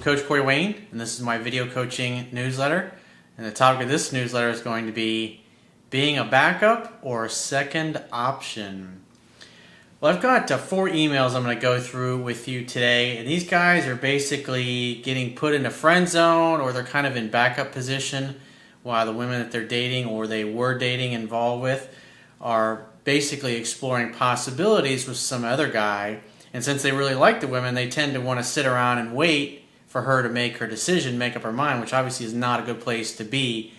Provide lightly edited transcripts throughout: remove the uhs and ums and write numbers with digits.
Coach Corey Wayne, and this is my video coaching newsletter. And the topic of this newsletter is going to be being a backup or a second option. Well, I've got 4 emails I'm going to go through with you today, and these guys are basically getting put in a friend zone, or they're kind of in backup position while the women that they're dating or they were dating involved with are basically exploring possibilities with some other guy. And since they really like the women, they tend to want to sit around and wait for her to make her decision, make up her mind, which obviously is not a good place to be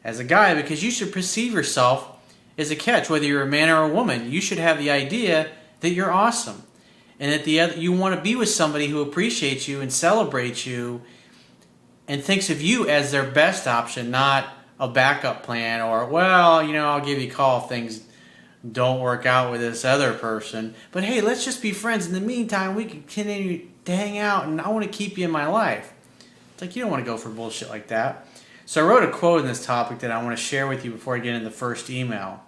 as a guy, because you should perceive yourself as a catch. Whether you're a man or a woman, you should have the idea that you're awesome and that you want to be with somebody who appreciates you and celebrates you and thinks of you as their best option, not a backup plan or, well, I'll give you a call if things don't work out with this other person, but hey, let's just be friends. In the meantime, we can continue to hang out, and I want to keep you in my life. It's like, you don't want to go for bullshit like that. So I wrote a quote in this topic that I want to share with you before I get into the first email.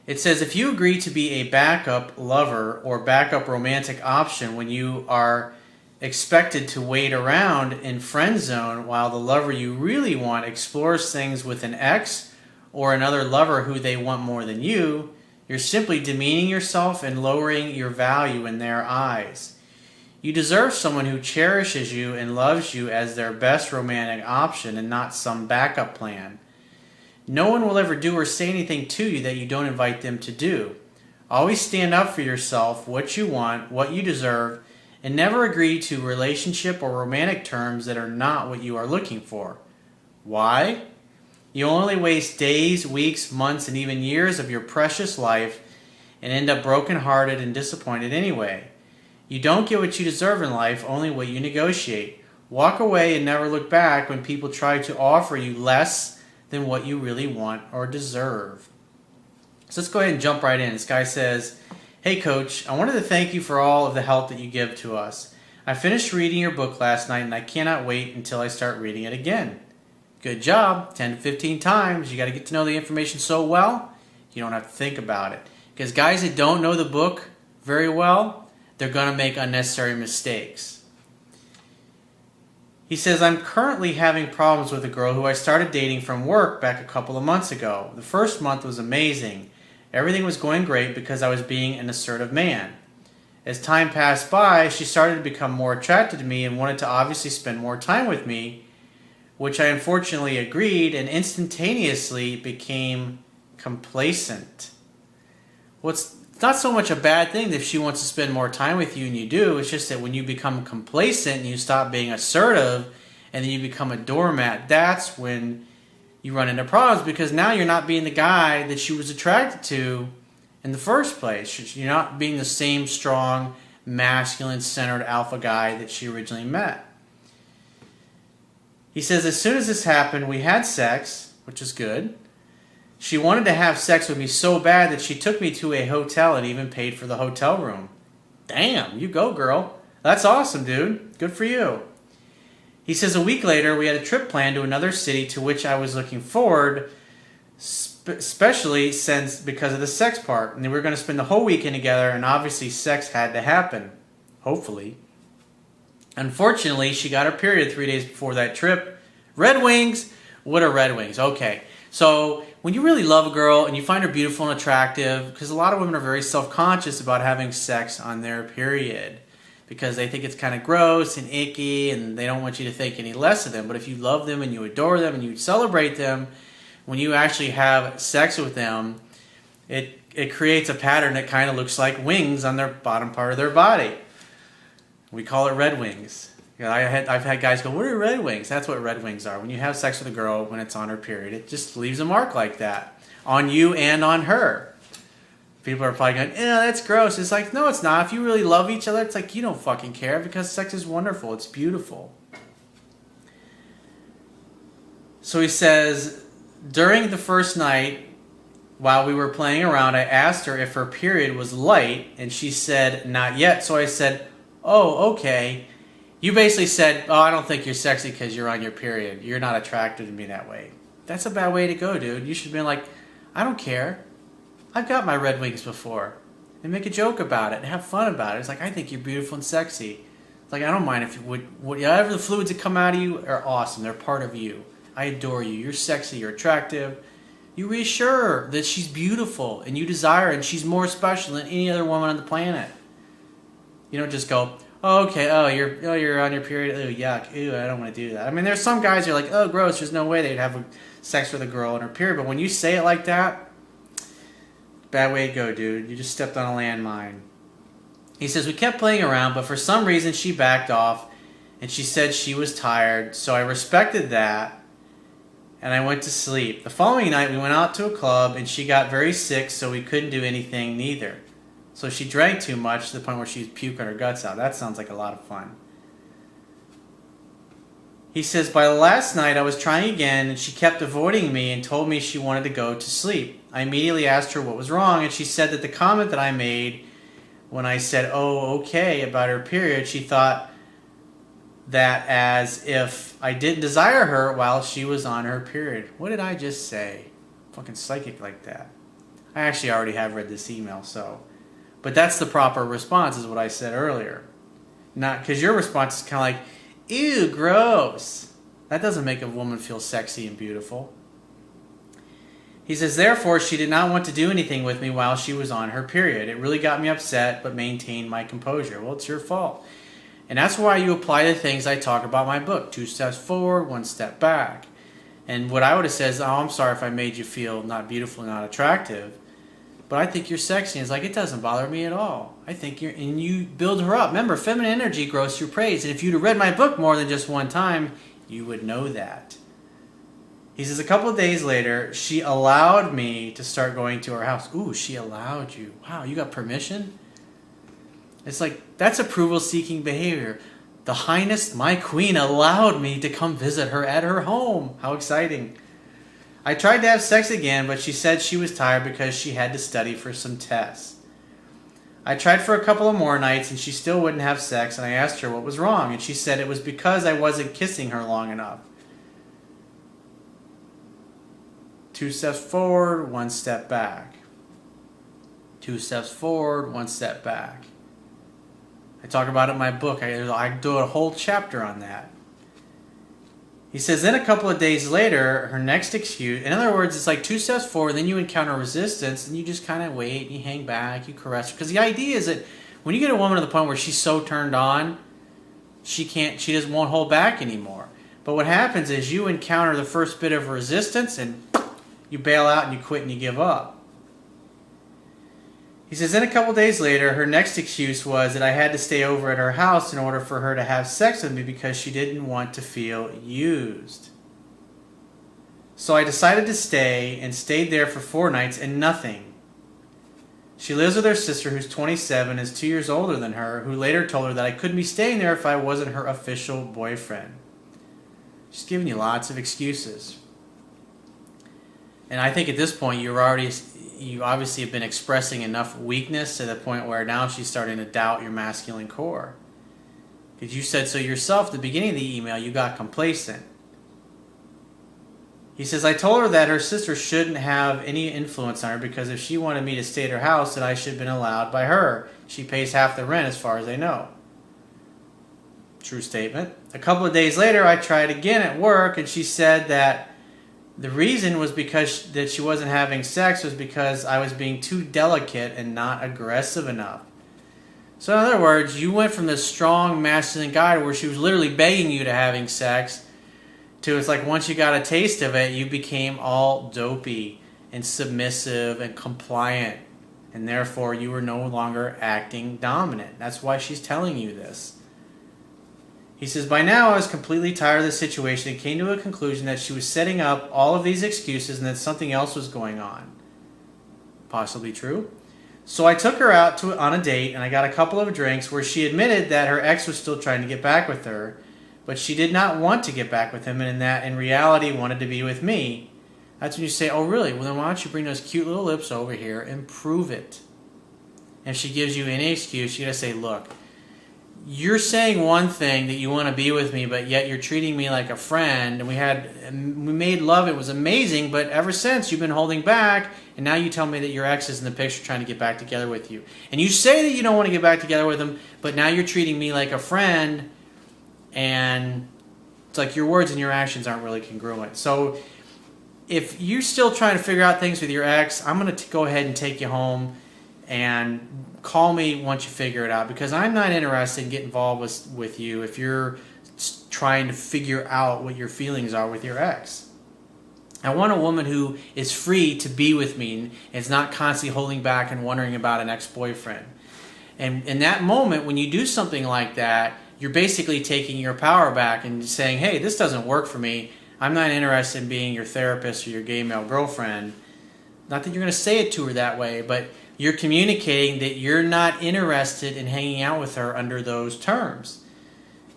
It says, if you agree to be a backup lover or backup romantic option when you are expected to wait around in friend zone while the lover you really want explores things with an ex or another lover who they want more than you, you're simply demeaning yourself and lowering your value in their eyes. You deserve someone who cherishes you and loves you as their best romantic option and not some backup plan. No one will ever do or say anything to you that you don't invite them to do. Always stand up for yourself, what you want, what you deserve, and never agree to relationship or romantic terms that are not what you are looking for. Why? You'll only waste days, weeks, months, and even years of your precious life and end up brokenhearted and disappointed anyway. You don't get what you deserve in life, only what you negotiate. Walk away and never look back when people try to offer you less than what you really want or deserve. So let's go ahead and jump right in. This guy says, hey coach, I wanted to thank you for all of the help that you give to us. I finished reading your book last night and I cannot wait until I start reading it again. Good job. 10 to 15 times. You got to get to know the information so well, you don't have to think about it. Because guys that don't know the book very well, they're going to make unnecessary mistakes. He says, I'm currently having problems with a girl who I started dating from work back a couple of months ago. The first month was amazing. Everything was going great because I was being an assertive man. As time passed by, she started to become more attracted to me and wanted to obviously spend more time with me, which I unfortunately agreed and instantaneously became complacent. Well, it's not so much a bad thing if she wants to spend more time with you and you do. It's just that when you become complacent and you stop being assertive and then you become a doormat, that's when you run into problems, because now you're not being the guy that she was attracted to in the first place. You're not being the same strong, masculine-centered alpha guy that she originally met. He says, as soon as this happened, we had sex, which is good. She wanted to have sex with me so bad that she took me to a hotel and even paid for the hotel room. Damn, you go, girl. That's awesome, dude. Good for you. He says, a week later, we had a trip planned to another city to which I was looking forward, especially because of the sex part. And we were going to spend the whole weekend together, and obviously sex had to happen. Hopefully. Unfortunately, she got her period 3 days before that trip. Red Wings? What are Red Wings? Okay, so when you really love a girl and you find her beautiful and attractive, because a lot of women are very self-conscious about having sex on their period because they think it's kind of gross and icky and they don't want you to think any less of them. But if you love them and you adore them and you celebrate them, when you actually have sex with them, it creates a pattern that kind of looks like wings on their bottom part of their body. We call it red wings. I've had guys go, what are red wings? That's what red wings are. When you have sex with a girl when it's on her period, it just leaves a mark like that on you and on her. People are probably going, yeah, that's gross. It's like, no, it's not. If you really love each other, it's like you don't fucking care, because sex is wonderful. It's beautiful. So he says, during the first night, while we were playing around, I asked her if her period was light, and she said, not yet. So I said, oh, okay. You basically said, oh, I don't think you're sexy because you're on your period. You're not attracted to me that way. That's a bad way to go, dude. You should have been like, I don't care. I've got my red wings before. And make a joke about it and have fun about it. It's like, I think you're beautiful and sexy. It's like, I don't mind if you whatever the fluids that come out of you are awesome. They're part of you. I adore you. You're sexy. You're attractive. You reassure her that she's beautiful and you desire her and she's more special than any other woman on the planet. You don't just go, oh, okay, you're on your period. Oh, yuck. Ew, I don't want to do that. I mean, there's some guys who are like, oh, gross. There's no way they'd have sex with a girl on her period. But when you say it like that, bad way to go, dude. You just stepped on a landmine. He says, we kept playing around, but for some reason she backed off and she said she was tired. So I respected that and I went to sleep. The following night we went out to a club and she got very sick, so we couldn't do anything neither. So she drank too much to the point where she's puking her guts out. That sounds like a lot of fun. He says, by last night I was trying again and she kept avoiding me and told me she wanted to go to sleep. I immediately asked her what was wrong and she said that the comment that I made when I said, oh, okay, about her period, she thought that as if I didn't desire her while she was on her period. What did I just say? Fucking psychic like that. I actually already have read this email, so. But that's the proper response, is what I said earlier. Not, because your response is kind of like, ew, gross. That doesn't make a woman feel sexy and beautiful. He says, therefore, she did not want to do anything with me while she was on her period. It really got me upset, but maintained my composure. Well, it's your fault. And that's why you apply the things I talk about in my book. 2 steps forward, 1 step back. And what I would have said is, oh, I'm sorry if I made you feel not beautiful, not attractive, but I think you're sexy. And it's like, it doesn't bother me at all. I think you're, and you build her up. Remember, feminine energy grows through praise. And if you'd have read my book more than just one time, you would know that. He says, a couple of days later, she allowed me to start going to her house. Ooh, she allowed you. Wow, you got permission? It's like, that's approval-seeking behavior. The Highness, my queen, allowed me to come visit her at her home. How exciting. I tried to have sex again, but she said she was tired because she had to study for some tests. I tried for a couple of more nights, and she still wouldn't have sex, and I asked her what was wrong, and she said it was because I wasn't kissing her long enough. 2 steps forward, 1 step back. 2 steps forward, 1 step back. I talk about it in my book. I do a whole chapter on that. He says, then a couple of days later, her next excuse, in other words, it's like 2 steps forward, then you encounter resistance, and you just kind of wait, and you hang back, you caress her. Because the idea is that when you get a woman to the point where she's so turned on, she won't hold back anymore. But what happens is you encounter the first bit of resistance, and you bail out and you quit and you give up. He says, then a couple days later, her next excuse was that I had to stay over at her house in order for her to have sex with me because she didn't want to feel used. So I decided to stay and stayed there for 4 nights and nothing. She lives with her sister who's 27, is 2 years older than her, who later told her that I couldn't be staying there if I wasn't her official boyfriend. She's giving you lots of excuses. And I think at this point you obviously have been expressing enough weakness to the point where now she's starting to doubt your masculine core. Because you said so yourself at the beginning of the email, you got complacent. He says, I told her that her sister shouldn't have any influence on her because if she wanted me to stay at her house, that I should have been allowed by her. She pays half the rent as far as I know. True statement. A couple of days later, I tried again at work, and she said that the reason was because that she wasn't having sex was because I was being too delicate and not aggressive enough. So in other words, you went from this strong masculine guy where she was literally begging you to having sex to it's like once you got a taste of it, you became all dopey and submissive and compliant. And therefore, you were no longer acting dominant. That's why she's telling you this. He says, by now I was completely tired of the situation and came to a conclusion that she was setting up all of these excuses and that something else was going on. Possibly true. So I took her out on a date and I got a couple of drinks where she admitted that her ex was still trying to get back with her, but she did not want to get back with him and that in reality wanted to be with me. That's when you say, oh really? Well then why don't you bring those cute little lips over here and prove it? And if she gives you any excuse, you gotta say, look, you're saying one thing that you want to be with me, but yet you're treating me like a friend, and we made love, it was amazing, but ever since you've been holding back, and now you tell me that your ex is in the picture trying to get back together with you. And you say that you don't want to get back together with him, but now you're treating me like a friend, and it's like your words and your actions aren't really congruent. So if you're still trying to figure out things with your ex, I'm going to go ahead and take you home and call me once you figure it out, because I'm not interested in getting involved with you if you're trying to figure out what your feelings are with your ex. I want a woman who is free to be with me and is not constantly holding back and wondering about an ex-boyfriend. And in that moment, when you do something like that, you're basically taking your power back and saying, hey, this doesn't work for me. I'm not interested in being your therapist or your gay male girlfriend. Not that you're going to say it to her that way, but you're communicating that you're not interested in hanging out with her under those terms.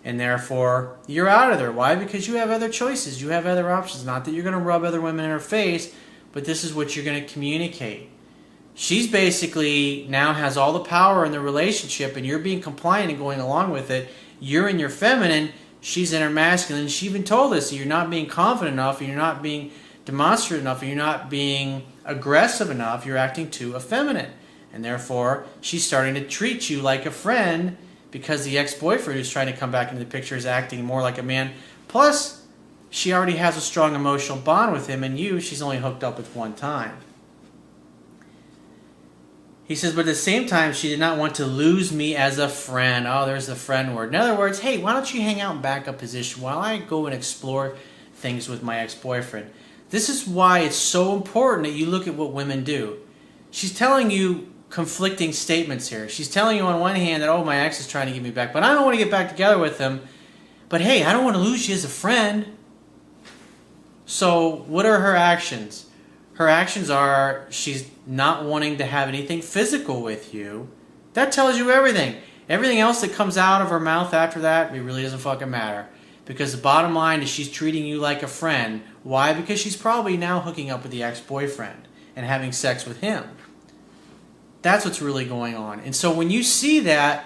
And therefore, you're out of there. Why? Because you have other choices. You have other options. Not that you're going to rub other women in her face, but this is what you're going to communicate. She's basically now has all the power in the relationship, and you're being compliant and going along with it. You're in your feminine. She's in her masculine. She even told us that you're not being confident enough, and you're not being demonstrative enough, and you're not being aggressive enough. You're acting too effeminate. And therefore, she's starting to treat you like a friend, because the ex-boyfriend who's trying to come back into the picture is acting more like a man. Plus, she already has a strong emotional bond with him, and she's only hooked up with one time. He says, but at the same time, she did not want to lose me as a friend. Oh, there's the friend word. In other words, hey, why don't you hang out in backup position while I go and explore things with my ex-boyfriend? This is why it's so important that you look at what women do. She's telling you conflicting statements here. She's telling you on one hand that, oh, my ex is trying to get me back, but I don't want to get back together with him. But hey, I don't want to lose you as a friend. So what are her actions? Her actions are she's not wanting to have anything physical with you. That tells you everything. Everything else that comes out of her mouth after that, it really doesn't fucking matter. Because the bottom line is she's treating you like a friend. Why? Because she's probably now hooking up with the ex-boyfriend and having sex with him. That's what's really going on. And so when you see that,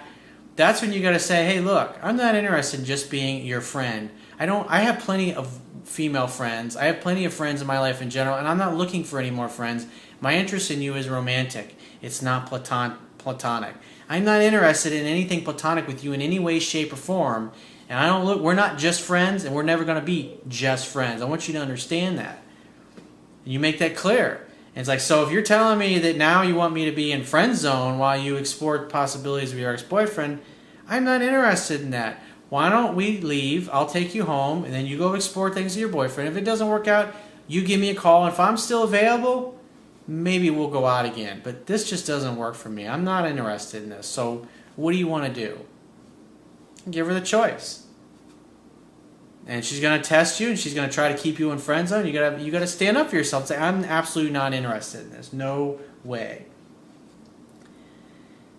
that's when you got to say, hey, look, I'm not interested in just being your friend. I have plenty of female friends. I have plenty of friends in my life in general, and I'm not looking for any more friends. My interest in you is romantic. It's not platonic. I'm not interested in anything platonic with you in any way, shape, or form. And we're not just friends, and we're never going to be just friends. I want you to understand that. And you make that clear. And it's like, so if you're telling me that now you want me to be in friend zone while you explore possibilities with your ex-boyfriend, I'm not interested in that. Why don't we leave? I'll take you home, and then you go explore things with your boyfriend. If it doesn't work out, you give me a call. And if I'm still available, maybe we'll go out again. But this just doesn't work for me. I'm not interested in this. So what do you want to do? Give her the choice. And she's going to test you, and she's going to try to keep you in friend zone. You got to stand up for yourself and say, I'm absolutely not interested in this. No way.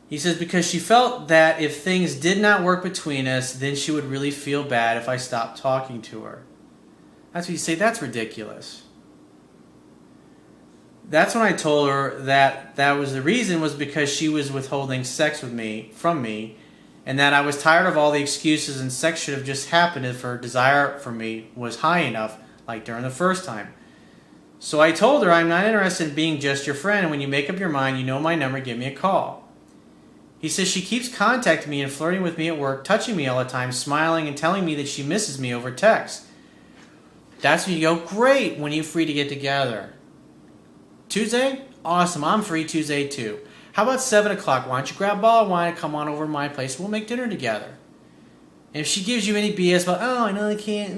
He says, because she felt that if things did not work between us, then she would really feel bad if I stopped talking to her. That's what you say, that's ridiculous. That's when I told her that was the reason, was because she was withholding sex from me, and that I was tired of all the excuses, and sex should have just happened if her desire for me was high enough, like during the first time. So I told her, I'm not interested in being just your friend, and when you make up your mind, you know my number, give me a call. He says she keeps contacting me and flirting with me at work, touching me all the time, smiling, and telling me that she misses me over text. That's when you go, great, when are you free to get together? Tuesday? Awesome, I'm free Tuesday too. How about 7 o'clock? Why don't you grab a bottle of wine and come on over to my place? We'll make dinner together. And if she gives you any BS about, oh, I know I can't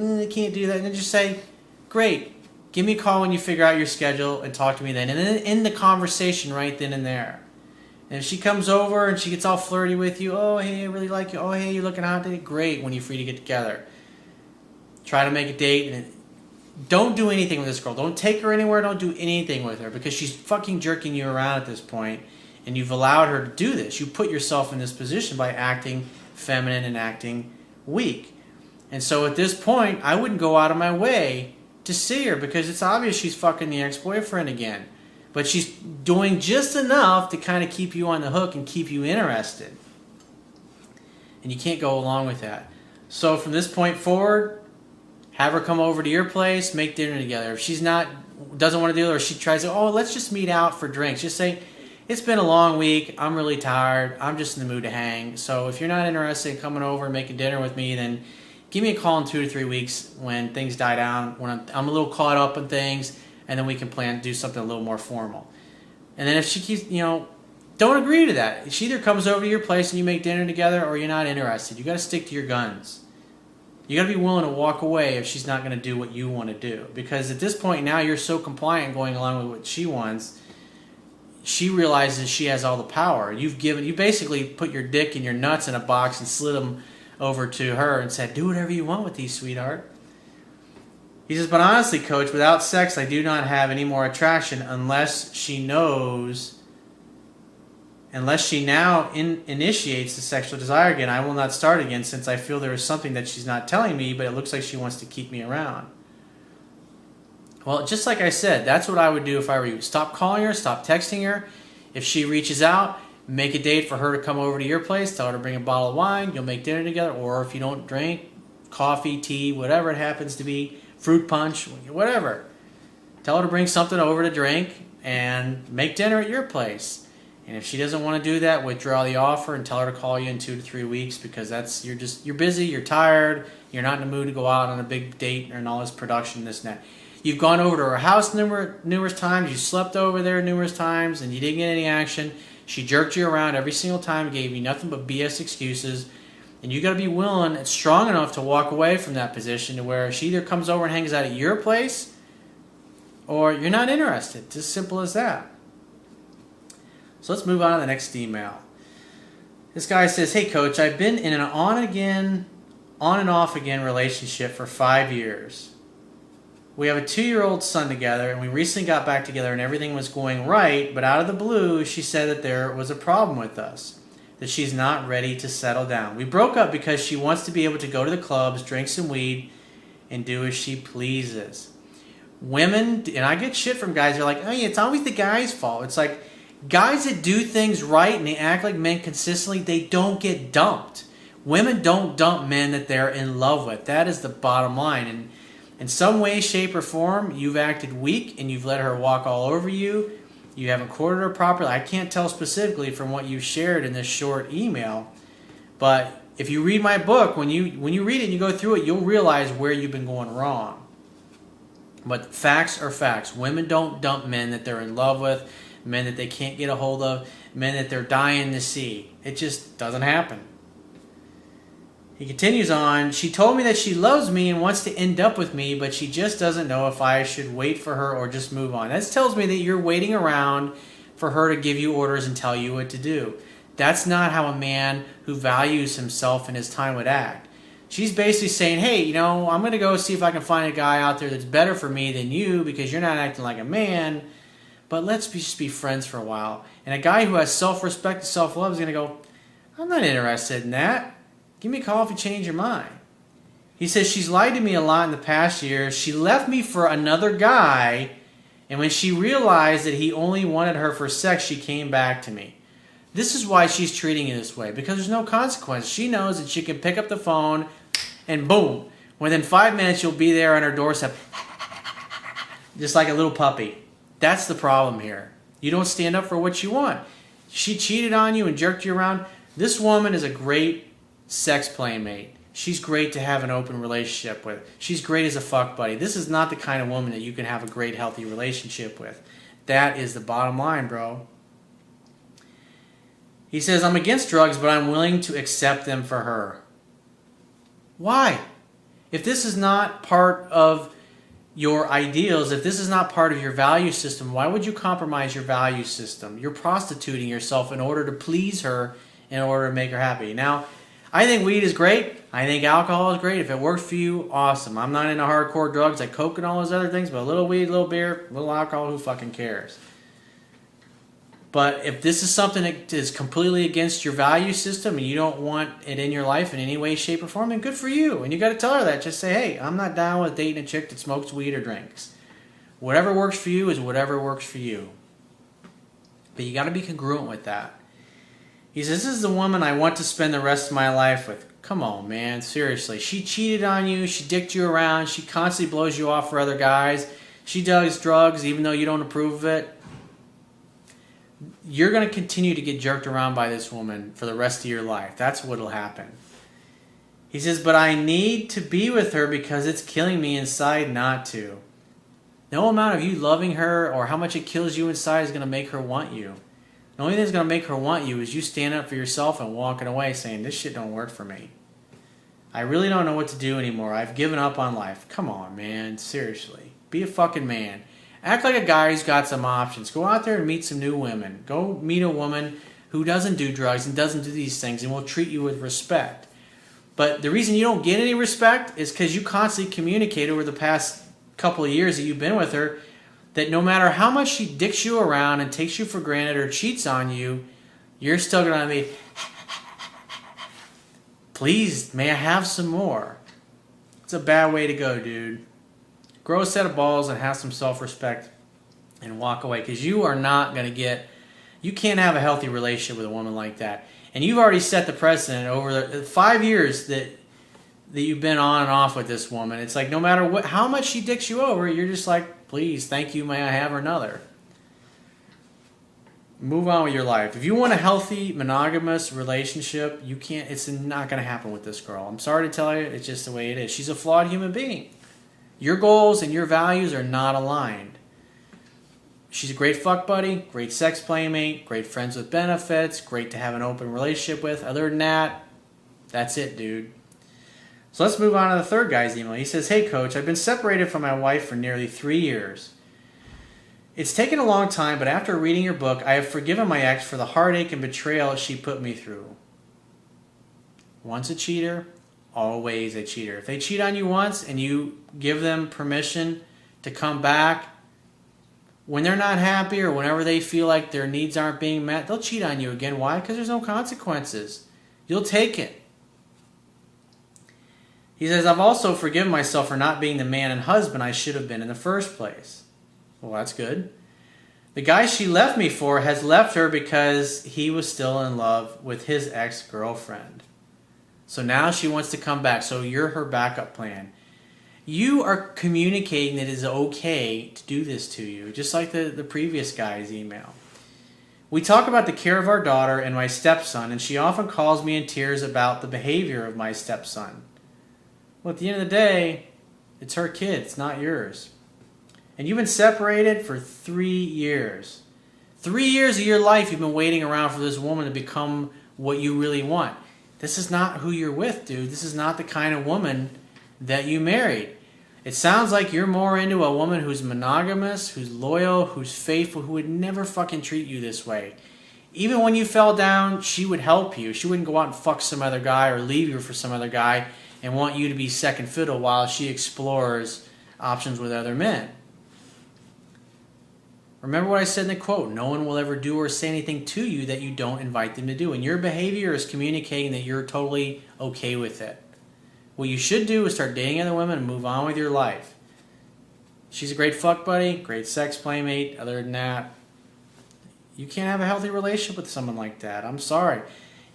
do that, then just say, great, give me a call when you figure out your schedule and talk to me then. And then end the conversation right then and there. And if she comes over and she gets all flirty with you, oh, hey, I really like you. Oh, hey, you're looking hot today. Great, when you're free to get together. Try to make a date. And don't do anything with this girl. Don't take her anywhere. Don't do anything with her, because she's fucking jerking you around at this point. And you've allowed her to do this. You put yourself in this position by acting feminine and acting weak. And so at this point, I wouldn't go out of my way to see her, because it's obvious she's fucking the ex-boyfriend again. But she's doing just enough to kind of keep you on the hook and keep you interested. and you can't go along with that. So from this point forward, have her come over to your place, make dinner together. If she's doesn't want to do it, or she tries to, oh, let's just meet out for drinks. Just say, it's been a long week. I'm really tired. I'm just in the mood to hang. So if you're not interested in coming over and making dinner with me, then give me a call in 2 to 3 weeks when things die down, when I'm a little caught up in things, and then we can plan to do something a little more formal. And then if she keeps, don't agree to that. She either comes over to your place and you make dinner together, or you're not interested. You got to stick to your guns. You got to be willing to walk away if she's not going to do what you want to do. Because at this point now you're so compliant going along with what she wants. She realizes she has all the power. You basically put your dick and your nuts in a box and slid them over to her and said, do whatever you want with these, sweetheart. He says, but honestly, Coach, without sex, I do not have any more attraction unless she now initiates the sexual desire again. I will not start again since I feel there is something that she's not telling me, but it looks like she wants to keep me around. Well, just like I said, that's what I would do if I were you. Stop calling her, stop texting her. If she reaches out, make a date for her to come over to your place. Tell her to bring a bottle of wine. You'll make dinner together. Or if you don't drink, coffee, tea, whatever it happens to be, fruit punch, whatever. Tell her to bring something over to drink and make dinner at your place. And if she doesn't want to do that, withdraw the offer and tell her to call you in 2 to 3 weeks, because you're busy, you're tired, you're not in the mood to go out on a big date and all this production, this and that. You've gone over to her house numerous times, you slept over there numerous times, and you didn't get any action. She jerked you around every single time, gave you nothing but BS excuses, and you got to be willing and strong enough to walk away from that position to where she either comes over and hangs out at your place, or you're not interested. It's as simple as that. So let's move on to the next email. This guy says, hey Coach, I've been in an on and off again relationship for 5 years. We have a 2-year-old son together, and we recently got back together and everything was going right, but out of the blue, she said that there was a problem with us, that she's not ready to settle down. We broke up because she wants to be able to go to the clubs, drink some weed, and do as she pleases. Women, and I get shit from guys, they're like, oh yeah, it's always the guy's fault. It's like, guys that do things right and they act like men consistently, they don't get dumped. Women don't dump men that they're in love with. That is the bottom line. And in some way, shape, or form, you've acted weak and you've let her walk all over you. You haven't courted her properly. I can't tell specifically from what you shared in this short email, but if you read my book, when you read it and you go through it, you'll realize where you've been going wrong. But facts are facts. Women don't dump men that they're in love with, men that they can't get a hold of, men that they're dying to see. It just doesn't happen. He continues on, she told me that she loves me and wants to end up with me, but she just doesn't know if I should wait for her or just move on. That tells me that you're waiting around for her to give you orders and tell you what to do. That's not how a man who values himself and his time would act. She's basically saying, hey, I'm going to go see if I can find a guy out there that's better for me than you because you're not acting like a man, but let's just be friends for a while. And a guy who has self-respect and self-love is going to go, I'm not interested in that. Give me a call if you change your mind. He says she's lied to me a lot in the past year. She left me for another guy, and when she realized that he only wanted her for sex, she came back to me. This is why she's treating you this way, because there's no consequence. She knows that she can pick up the phone, and boom, within 5 minutes you'll be there on her doorstep, just like a little puppy. That's the problem here. You don't stand up for what you want. She cheated on you and jerked you around. This woman is a great sex playmate. She's great to have an open relationship with. She's great as a fuck buddy. This is not the kind of woman that you can have a great, healthy relationship with. That is the bottom line, bro. He says, I'm against drugs, but I'm willing to accept them for her. Why? If this is not part of your ideals, if this is not part of your value system, why would you compromise your value system? You're prostituting yourself in order to please her, in order to make her happy. Now, I think weed is great. I think alcohol is great. If it works for you, awesome. I'm not into hardcore drugs like coke and all those other things, but a little weed, a little beer, a little alcohol, who fucking cares? But if this is something that is completely against your value system and you don't want it in your life in any way, shape, or form, then good for you. And you got to tell her that. Just say, hey, I'm not down with dating a chick that smokes weed or drinks. Whatever works for you is whatever works for you. But you got to be congruent with that. He says, this is the woman I want to spend the rest of my life with. Come on, man. Seriously. She cheated on you. She dicked you around. She constantly blows you off for other guys. She does drugs even though you don't approve of it. You're going to continue to get jerked around by this woman for the rest of your life. That's what will happen. He says, but I need to be with her because it's killing me inside not to. No amount of you loving her or how much it kills you inside is going to make her want you. The only thing that's going to make her want you is you standing up for yourself and walking away saying, this shit don't work for me. I really don't know what to do anymore. I've given up on life. Come on, man. Seriously. Be a fucking man. Act like a guy who's got some options. Go out there and meet some new women. Go meet a woman who doesn't do drugs and doesn't do these things and will treat you with respect. But the reason you don't get any respect is because you constantly communicate over the past couple of years that you've been with her that no matter how much she dicks you around and takes you for granted or cheats on you, you're still going to be, please, may I have some more? It's a bad way to go, dude. Grow a set of balls and have some self-respect and walk away because you are not going to get, you can't have a healthy relationship with a woman like that. And you've already set the precedent over the 5 years that you've been on and off with this woman. It's like no matter what, how much she dicks you over, you're just like, please, thank you, may I have another? Move on with your life. If you want a healthy, monogamous relationship, you can't, it's not going to happen with this girl. I'm sorry to tell you, it's just the way it is. She's a flawed human being. Your goals and your values are not aligned. She's a great fuck buddy, great sex playmate, great friends with benefits, great to have an open relationship with. Other than that, that's it, dude. So let's move on to the third guy's email. He says, hey, coach, I've been separated from my wife for nearly 3 years. It's taken a long time, but after reading your book, I have forgiven my ex for the heartache and betrayal she put me through. Once a cheater, always a cheater. If they cheat on you once and you give them permission to come back, when they're not happy or whenever they feel like their needs aren't being met, they'll cheat on you again. Why? Because there's no consequences. You'll take it. He says, I've also forgiven myself for not being the man and husband I should have been in the first place. Well, that's good. The guy she left me for has left her because he was still in love with his ex-girlfriend. So now she wants to come back. So you're her backup plan. You are communicating that it is okay to do this to you, just like the previous guy's email. We talk about the care of our daughter and my stepson, and she often calls me in tears about the behavior of my stepson. Well, at the end of the day, it's her kid, it's not yours. And you've been separated for 3 years. 3 years of your life you've been waiting around for this woman to become what you really want. This is not who you're with, dude. This is not the kind of woman that you married. It sounds like you're more into a woman who's monogamous, who's loyal, who's faithful, who would never fucking treat you this way. Even when you fell down, she would help you. She wouldn't go out and fuck some other guy or leave you for some other guy and want you to be second fiddle while she explores options with other men. Remember what I said in the quote, no one will ever do or say anything to you that you don't invite them to do. And your behavior is communicating that you're totally okay with it. What you should do is start dating other women and move on with your life. She's a great fuck buddy, great sex playmate. Other than that, you can't have a healthy relationship with someone like that. I'm sorry.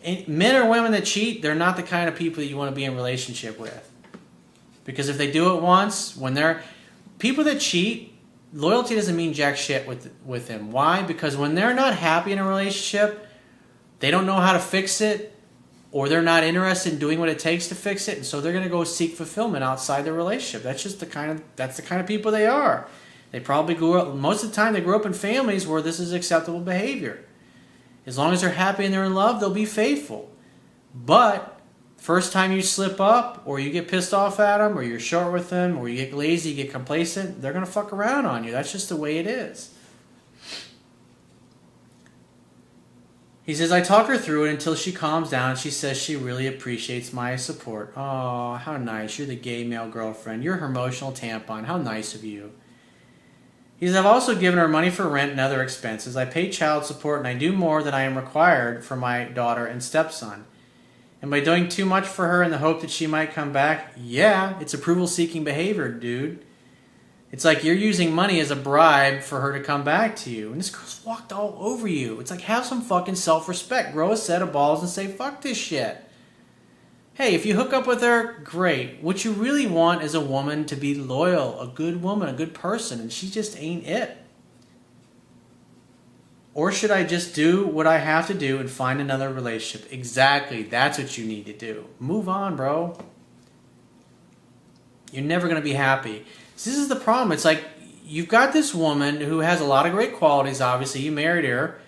And men or women that cheat, they're not the kind of people that you want to be in a relationship with. Because if they do it once, when they're... People that cheat, loyalty doesn't mean jack shit with them. Why? Because when they're not happy in a relationship, they don't know how to fix it, or they're not interested in doing what it takes to fix it, and so they're going to go seek fulfillment outside their relationship. That's just the kind of people they are. They probably grew up, most of the time they grew up in families where this is acceptable behavior. As long as they're happy and they're in love, they'll be faithful. But first time you slip up, or you get pissed off at them, or you're short with them, or you get lazy, you get complacent, they're going to fuck around on you. That's just the way it is. He says, I talk her through it until she calms down. She says she really appreciates my support. Oh, how nice. You're the gay male girlfriend. You're her emotional tampon. How nice of you. He says, I've also given her money for rent and other expenses. I pay child support and I do more than I am required for my daughter and stepson. Am I doing too much for her in the hope that she might come back? Yeah, it's approval-seeking behavior, dude. It's like you're using money as a bribe for her to come back to you. And this girl's walked all over you. It's like, have some fucking self-respect. Grow a set of balls and say, fuck this shit. Hey, if you hook up with her, great. What you really want is a woman to be loyal, a good woman, a good person, and she just ain't it. Or should I just do what I have to do and find another relationship? Exactly, that's what you need to do. Move on, bro. You're never going to be happy. So this is the problem. It's like you've got this woman who has a lot of great qualities, obviously. You married her.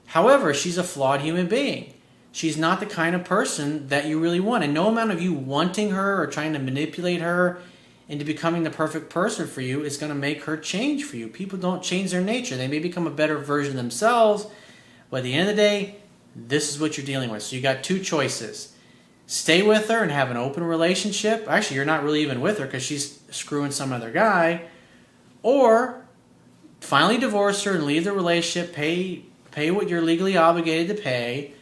However, she's a flawed human being. She's not the kind of person that you really want. And no amount of you wanting her or trying to manipulate her into becoming the perfect person for you is going to make her change for you. People don't change their nature. They may become a better version of themselves. But at the end of the day, this is what you're dealing with. So you got two choices. Stay with her and have an open relationship. Actually, you're not really even with her because she's screwing some other guy. Or finally divorce her and leave the relationship, pay what you're legally obligated to pay,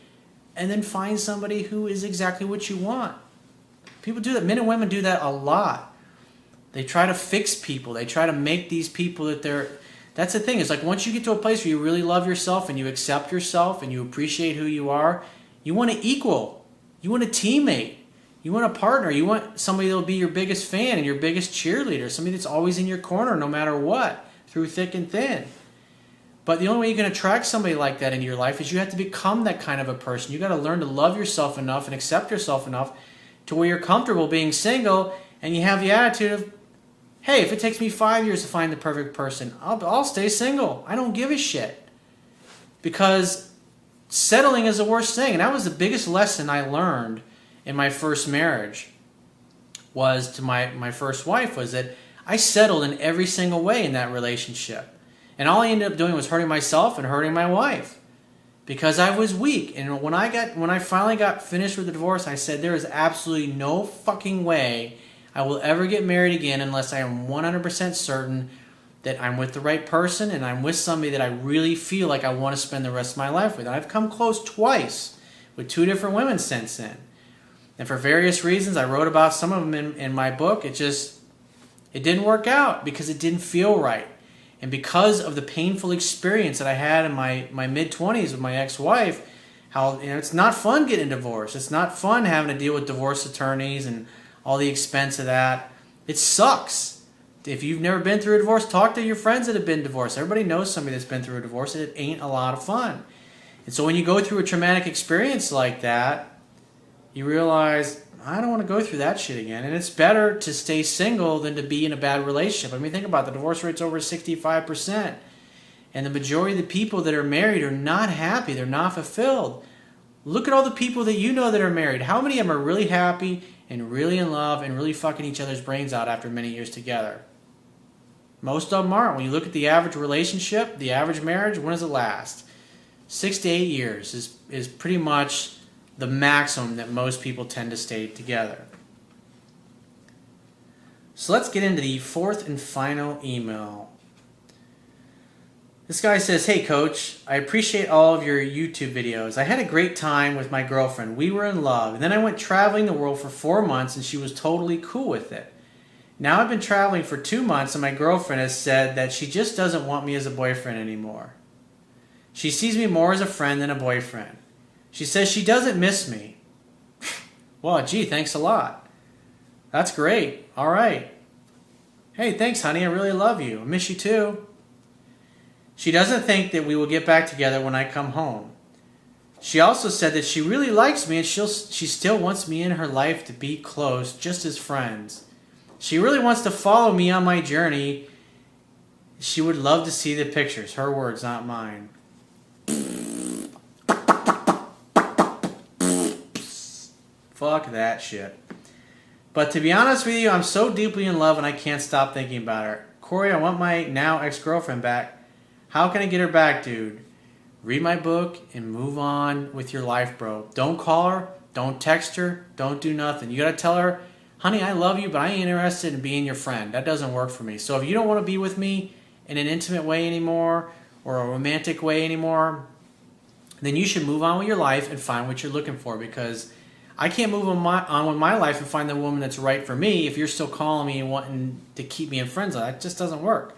and then find somebody who is exactly what you want. People do that. Men and women do that a lot. They try to fix people. They try to make these people that they're... That's the thing. It's like once you get to a place where you really love yourself and you accept yourself and you appreciate who you are, you want an equal. You want a teammate. You want a partner. You want somebody that will be your biggest fan and your biggest cheerleader. Somebody that's always in your corner no matter what, through thick and thin. But the only way you can attract somebody like that into your life is you have to become that kind of a person. You got to learn to love yourself enough and accept yourself enough to where you're comfortable being single and you have the attitude of, hey, if it takes me 5 years to find the perfect person, I'll stay single. I don't give a shit. Because settling is the worst thing. And that was the biggest lesson I learned in my first marriage was to my first wife, was that I settled in every single way in that relationship. And all I ended up doing was hurting myself and hurting my wife because I was weak. And when I finally got finished with the divorce, I said there is absolutely no fucking way I will ever get married again unless I am 100% certain that I'm with the right person and I'm with somebody that I really feel like I want to spend the rest of my life with. And I've come close twice with 2 different women since then. And for various reasons, I wrote about some of them in my book. It didn't work out because it didn't feel right. And because of the painful experience that I had in my mid-20s with my ex-wife, how it's not fun getting divorced. It's not fun having to deal with divorce attorneys and all the expense of that. It sucks. If you've never been through a divorce, talk to your friends that have been divorced. Everybody knows somebody that's been through a divorce, and it ain't a lot of fun. And so when you go through a traumatic experience like that, you realize, I don't want to go through that shit again. And it's better to stay single than to be in a bad relationship. I mean, think about it. The divorce rate's over 65%. And the majority of the people that are married are not happy. They're not fulfilled. Look at all the people that you know that are married. How many of them are really happy and really in love and really fucking each other's brains out after many years together? Most of them aren't. When you look at the average relationship, the average marriage, when does it last? 6 to 8 years is pretty much the maximum that most people tend to stay together. So let's get into the fourth and final email. This guy says, hey coach, I appreciate all of your YouTube videos. I had a great time with my girlfriend. We were in love. And then I went traveling the world for 4 months and she was totally cool with it. Now I've been traveling for 2 months and my girlfriend has said that she just doesn't want me as a boyfriend anymore. She sees me more as a friend than a boyfriend. She says she doesn't miss me. Well, gee, thanks a lot. That's great. All right. Hey, thanks, honey. I really love you. I miss you too. She doesn't think that we will get back together when I come home. She also said that she really likes me and she still wants me in her life to be close, just as friends. She really wants to follow me on my journey. She would love to see the pictures. Her words, not mine. Fuck that shit. But to be honest with you, I'm so deeply in love and I can't stop thinking about her. Corey, I want my now ex-girlfriend back. How can I get her back, dude? Read my book and move on with your life, bro. Don't call her. Don't text her. Don't do nothing. You gotta tell her, honey, I love you, but I ain't interested in being your friend. That doesn't work for me. So if you don't want to be with me in an intimate way anymore or a romantic way anymore, then you should move on with your life and find what you're looking for, because I can't move on with my life and find the woman that's right for me if you're still calling me and wanting to keep me in friend zone. That just doesn't work.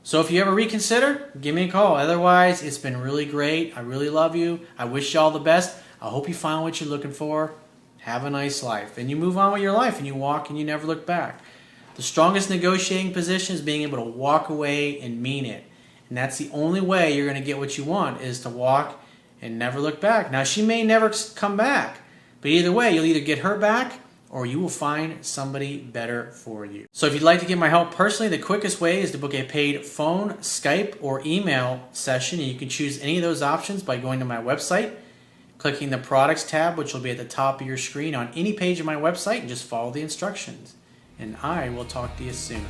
So if you ever reconsider, give me a call. Otherwise, it's been really great. I really love you. I wish you all the best. I hope you find what you're looking for. Have a nice life. And you move on with your life and you walk and you never look back. The strongest negotiating position is being able to walk away and mean it. And that's the only way you're going to get what you want, is to walk and never look back. Now, she may never come back, but either way, you'll either get her back or you will find somebody better for you. So if you'd like to get my help personally, the quickest way is to book a paid phone, Skype, or email session. And you can choose any of those options by going to my website, clicking the products tab, which will be at the top of your screen on any page of my website, and just follow the instructions. And I will talk to you soon.